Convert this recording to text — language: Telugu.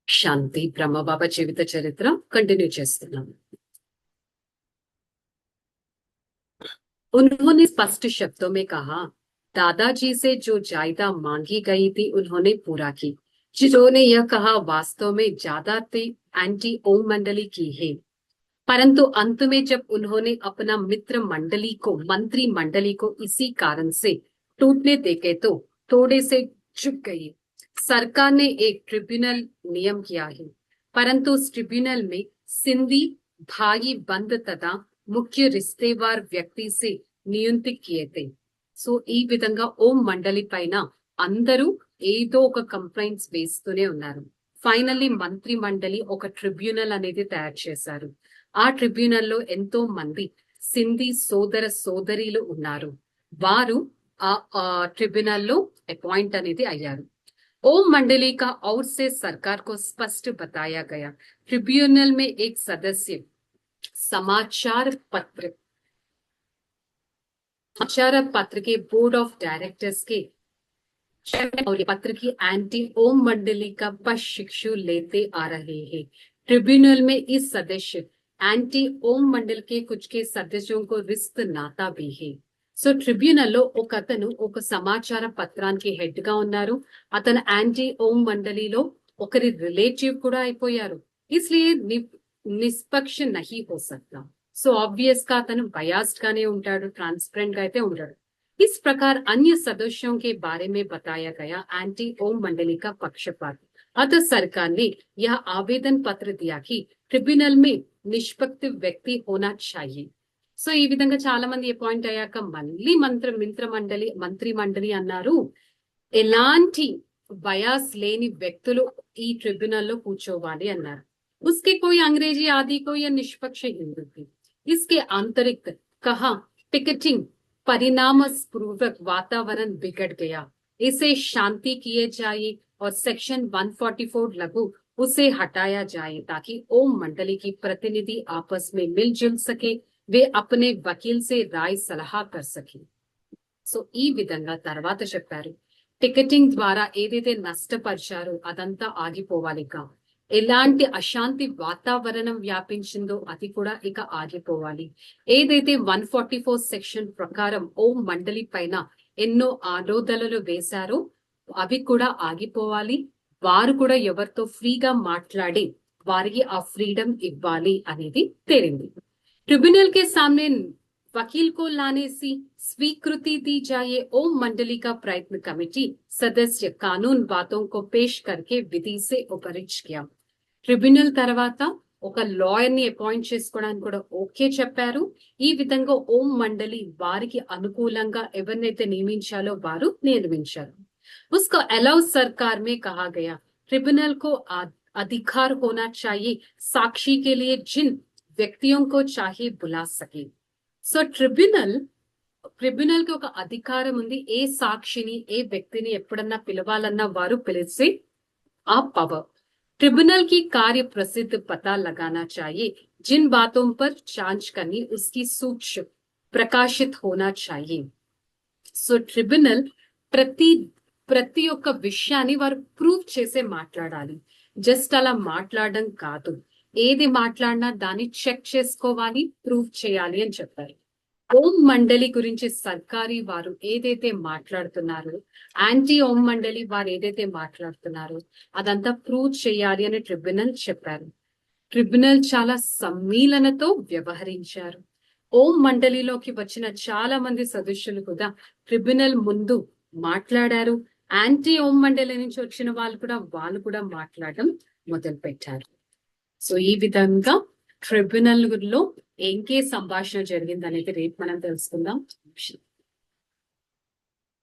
शांति ब्रह्म बाबा जीवित चरित्र कंटिन्यू చేస్తున్నాం। उन्होंने स्पष्ट शब्दों में कहा, दादाजी से जो जायदाद मांगी गई थी उन्होंने पूरा की। जिन्होंने यह कहा वास्तव में ज्यादातर एंटी ओम मंडली की है, परंतु अंत में जब उन्होंने अपना मंत्री मंडली को इसी कारण से टूटने देखे तो थोड़े से चुप गई। सरकार ने एक ट्रिब्यूनल नियम किया है, परंतु उस ट्रिब्यूनल में सिंधी भाई बंद तथा ముఖ్య రిస్తేవార్ వ్యక్తి से నియుక్తి किए थे। సో ఈ విధంగా ఓం మండలి పైన అందరూ ఏదో ఒక కంప్లైంట్స్ వేస్తూనే ఉన్నారు। ఫైనల్లీ మంత్రి మండలి ఒక ట్రిబ్యునల్ అనేది తయారు చేశారు। ఆ ట్రిబ్యునల్ లో ఎంతో మంది సింధీ సోదర సోదరీలు ఉన్నారు। వారు ఆ ట్రిబ్యునల్ లో అపాయింట్ అనేది అయ్యారు। ओम मंडली का और से सरकार को स्पष्ट बताया गया। ट्रिब्यूनल में एक सदस्य समाचार पत्र के बोर्ड ऑफ डायरेक्टर्स के और पत्र की एंटी ओम मंडली का प्रशिक्षु लेते आ रहे हैं। ट्रिब्यूनल में इस सदस्य एंटी ओम मंडल के कुछ के सदस्यों को रिश्त नाता भी है। సో ట్రిబ్యునల్ లో ఒక అతను ఒక సమాచార పత్రానికి హెడ్ గా ఉన్నారు। అతను యాంటీ ఓం మండలిలో ఒకరి రిలేటివ్ కూడా అయిపోయారు। ఇస్లియే నిష్పక్ష నహీ హో సక్తా। సో ఆబ్వియస్ గా అతను బయాస్డ్ గానే ఉంటాడు, ట్రాన్స్పరెంట్ గా అయితే ఉంటాడు। इस प्रकार अन्य सदस्यों के बारे में बताया गया एंटी ओम मंडली का पक्षपात। अतः सरकार ने यह आवेदन पत्र दिया कि ट्रिब्यूनल में निष्पक्ष व्यक्ति होना चाहिए। సో ఈ విధంగా చాలా మంది అపాయింట్ అయ్యాక మళ్ళీ మంత్రి మండలి అన్నారు, ఎలాంటి బయాస్ లేని వ్యక్తులు ఈ ట్రిబ్యునల్ లో కూర్చోవాలి అన్నారు। उसके कोई अंग्रेजी आदि को या निष्पक्ष हिंदू थी। इसके आंतरिक कहा टिकटिंग परिणाम पूर्वक वातावरण बिगड़ गया, इसे शांति किए जाए और सेक्शन 144 लागू उसे हटाया जाए ताकि ओम मंडली की प्रतिनिधि आपस में मिलजुल सके, वे अपने वकील से राय सलाह कर सके। సో ఈ విధంగా తర్వాత చెప్పారు, టికెటింగ్ ద్వారా ఏదైతే నష్టపరిచారో అదంతా ఆగిపోవాలిగా, ఎలాంటి అశాంతి వాతావరణం వ్యాపించిందో అది కూడా ఇక ఆగిపోవాలి। ఏదైతే 144 సెక్షన్ ప్రకారం ఓం మండలి పైన ఎన్నో ఆరోధనలు వేశారో అవి కూడా ఆగిపోవాలి। వారు కూడా ఎవరితో ఫ్రీగా మాట్లాడి వారికి ఆ ఫ్రీడమ్ ఇవ్వాలి అనేది తేలింది। ट्रिब्यूनल के सामने वकील को लाने से स्वीकृति दी जाए। ओम मंडली का प्रयत्न कमेटी सदस्य कानून बातों को पेश करके विधि से उपरिच किया। ట్రిబ్యునల్ తర్వాత ఒక లాయర్ ని అపాయింట్ చేసుకోవడానికి కూడా ఓకే చెప్పారు। ఈ విధంగా ఓం మండలి వారికి అనుకూలంగా ఎవరినైతే నియమించాలో వారు నియమించారు। उसको अलाउ सरकार में कहा गया, ट्रिब्यूनल को अधिकार होना चाहिए साक्षी के लिए जिन వ్యక్తిयों को चाहे बुला सके। సో ట్రిబ్యునల్ కి ఒక అధికారం ఉంది, ఏ సాక్షిని ఏ వ్యక్తిని ఎప్పుడన్నా పిలవాలన్నా వారు పిలిచి ఆ పవర్। ट्रिब्यूनल की कार्य प्रसिद्ध पता लगाना चाहिए, जिन बातों पर जांच करनी उसकी सूक्ष्म प्रकाशित होना चाहिए। సో ట్రిబ్యునల్ ప్రతి ఒక్క విషయాన్ని వారు ప్రూవ్ చేసే మాట్లాడాలి, జస్ట్ అలా మాట్లాడడం కాదు, ఏది మాట్లాడినా దాన్ని చెక్ చేసుకోవాలి, ప్రూవ్ చేయాలి అని చెప్పారు। ఓం మండలి గురించి సర్కారీ వారు ఏదైతే మాట్లాడుతున్నారో, యాంటీ ఓం మండలి వారు ఏదైతే మాట్లాడుతున్నారో అదంతా ప్రూవ్ చేయాలి అని ట్రిబ్యునల్ చెప్పారు। ట్రిబ్యునల్ చాలా సమ్మీలనతో వ్యవహరించారు। ఓం మండలిలోకి వచ్చిన చాలా మంది సదస్యులు కూడా ట్రిబ్యునల్ ముందు మాట్లాడారు। యాంటీ ఓం మండలి నుంచి వచ్చిన వాళ్ళు కూడా మాట్లాడడం మొదలు పెట్టారు। సో ఈ విధంగా ట్రిబ్యునల్ లో ఇంకే సంభాషణ జరిగింది అనేది రేపు మనం తెలుసుకుందాం।